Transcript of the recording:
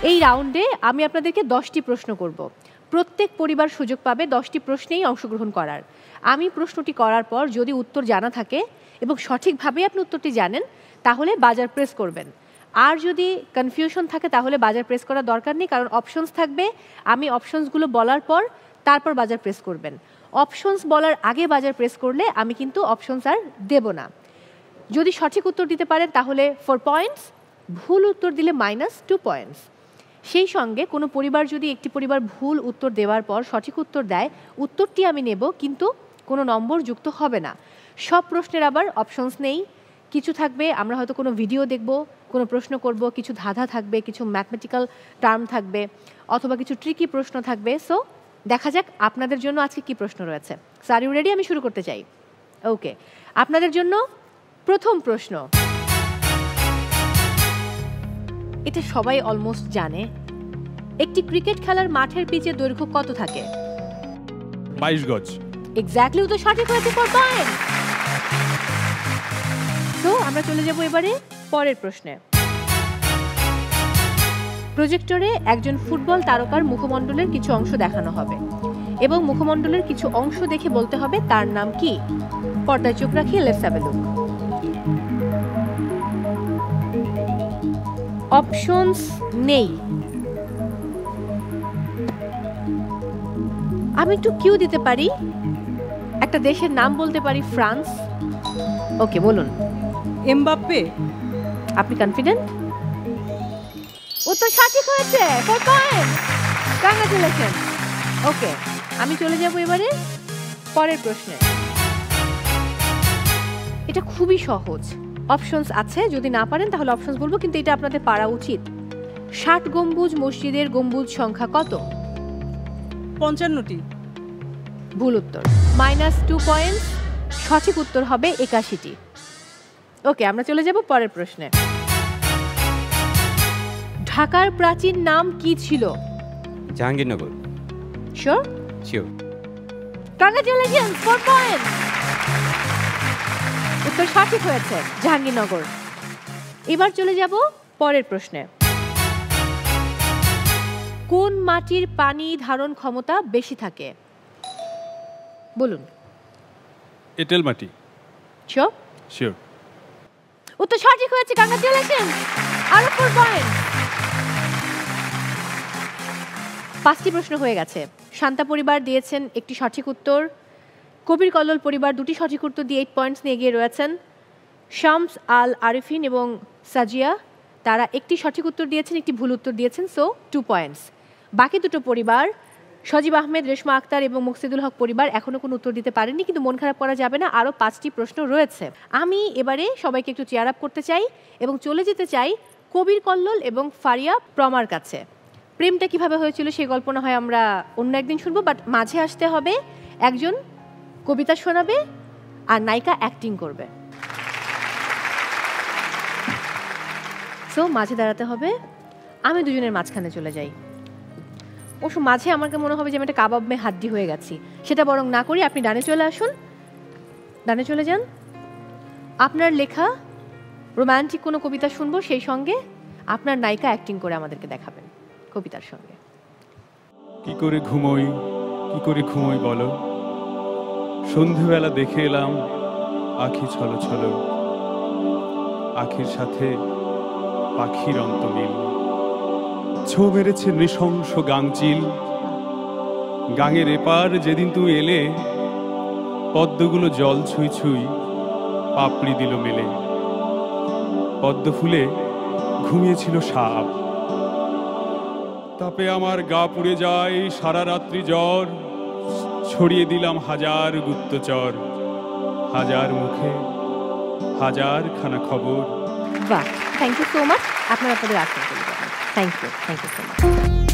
এই রাউন্ডে আমি আপনাদেরকে 10টি প্রশ্ন করব। প্রত্যেক পরিবার সুযোগ পাবে 10টি প্রশ্নেই অংশগ্রহণ করার। আমি প্রশ্নটি করার পর যদি উত্তর জানা থাকে এবং সঠিকভাবে আপনি উত্তরটি জানেন তাহলে বাজার প্রেস করবেন। আর যদি কনফিউশন থাকে তাহলে বাজার প্রেস করার দরকার নেই, কারণ অপশনস থাকবে। আমি অপশনসগুলো বলার পর তারপর বাজার প্রেস করবেন। অপশনস বলার আগে বাজার প্রেস করলে আমি কিন্তু অপশনস আর দেব না। যদি সঠিক উত্তর দিতে পারেন তাহলে 4 পয়েন্টস, ভুল উত্তর দিলে -2 পয়েন্টস। সেই সঙ্গে কোনো পরিবার যদি একটি পরিবার ভুল উত্তর দেওয়ার পর সঠিক উত্তর দেয়, উত্তরটি আমি নেব কিন্তু কোনো নম্বর যুক্ত হবে না। সব প্রশ্নের আবার অপশনস নেই, কিছু থাকবে আমরা হয়তো কোনো ভিডিও দেখব, কোনো প্রশ্ন করব, কিছু ধাঁধা থাকবে, কিছু ম্যাথমেটিক্যাল টার্ম থাকবে, অথবা কিছু ট্রিকি প্রশ্ন থাকবে। সো দেখা যাক আপনাদের জন্য আজকে কি প্রশ্ন রয়েছে। Are you ready? আমি শুরু করতে চাই। ওকে, আপনাদের জন্য প্রথম প্রশ্ন, এটা সবাই অলমোস্ট জানে। একটি ক্রিকেট খেলার মাঠের পিচের দৈর্ঘ্য কত থাকে? 22 গজ। এক্স্যাক্টলি, উত্তর সঠিক হয়েছে। 4 পয়েন্ট। তো আমরা চলে যাব এবারে পরের প্রশ্নে। প্রজেক্টরে একজন ফুটবল তারকার মুখমণ্ডলের কিছু অংশ দেখানো হবে এবং মুখমণ্ডলের কিছু অংশ দেখে বলতে হবে তার নাম কি। পর্দায় চোখ রাখি, let's have a look. Options নেই, আমি একটু কিউ দিতে পারি, একটা দেশের নাম বলতে পারি, ফ্রান্স। ওকে, বলুন। এমবাপ্পে। আপনি কনফিডেন্ট? উত্তর সঠিক হয়েছে। 4 পয়েন্ট, কংগ্রাচুলেশন। ওকে, আমি চলে যাব এবারে পরের প্রশ্নে। এটা খুবই সহজ, অপশনস আছে, যদি না পারেন তাহলে অপশনস বলবো, কিন্তু এটা আপনাদের পারা উচিত। 60 গম্বুজ মসজিদের গম্বুজ সংখ্যা কত? 55টি। ভুল উত্তর, -2 পয়েন্ট। সঠিক উত্তর হবে 81টি। ওকে, আমরা চলে যাব পরের প্রশ্নে। ঢাকার প্রাচীন নাম কি ছিল? Jahangirnagar. Sure? Sure. Congratulation, 4 point. উত্তর সঠিক হয়েছে, জাহাঙ্গীরনগর। এবার চলে যাব পরের প্রশ্নে। কোন মাটির পানি ধারণ ক্ষমতা বেশি থাকে? বলুন। এঁটেল মাটি। শিওর? শিওর। উত্তর সঠিক হয়েছে, কংগ্রাচুলেশন, আরো 4 পয়েন্ট। 5টি প্রশ্ন হয়ে গেছে। শান্তা পরিবার দিয়েছেন একটি সঠিক উত্তর, কবির কল্লোল পরিবার 2টি সঠিক উত্তর দিয়ে 8 পয়েন্টস নিয়ে এগিয়ে রয়েছেন। শামস আল আরিফিন এবং সাজিয়া তারা একটি সঠিক উত্তর দিয়েছেন, একটি ভুল উত্তর দিয়েছেন, সো 2 পয়েন্টস। বাকি দুটো পরিবার সজীব আহমেদ, রেশমা আক্তার এবং মুকসিদুল হক পরিবার এখনো কোনো উত্তর দিতে পারেননি, কিন্তু মন খারাপ করা যাবে না, আরও 5টি প্রশ্ন রয়েছে। আমি এবারে সবাইকে একটু চেয়ার আপ করতে চাই এবং চলে যেতে চাই কবির কল্লোল এবং ফারিয়া প্রমার কাছে। প্রেমটা কিভাবে হয়েছিল সেই গল্প না হয় আমরা অন্য একদিন শুনবো, বাট মাঝে আসতে হবে, একজন কবিতা শোনাবে আর নায়িকা অ্যাক্টিং করবে। সো মাঝে দাঁড়াতে হবে, আমি দুজনের মাঝখানে চলে যাই। অবশ্য মাঝে আমাকে মনে হবে যে আমি একটা কাবাব মে হাড্ডি হয়ে গেছি, সেটা বরং না করি, আপনি ডানে চলে আসুন, ডানে চলে যান। আপনার লেখা রোম্যান্টিক কোনো কবিতা শুনবো, সেই সঙ্গে আপনার নায়িকা অ্যাক্টিং করে আমাদেরকে দেখাবেন কবিতার সঙ্গে। কি করে ঘুমোই বলো, সন্ধেবেলা দেখে এলাম আখি ছলো ছলো, আখির সাথে পাখির অন্তমিল, ছো মেরেছে নৃশংস গাংচিল, গাঙের এপার যেদিন তুমি এলে, পদ্মগুলো জল ছুঁই ছুঁই পাপড়ি দিল মেলে, পদ্ম ফুলে ঘুমিয়েছিল সাপ, তাপে আমার গা পুড়ে যায় সারা রাত্রি জ্বর, ছড়িয়ে দিলাম হাজার গুপ্তচর, হাজার মুখে হাজার খানা খবর। বাহ, থ্যাংক ইউ সো মাচ। আপনারা আপনাদের আসন চলে যাবেন। Thank you so much.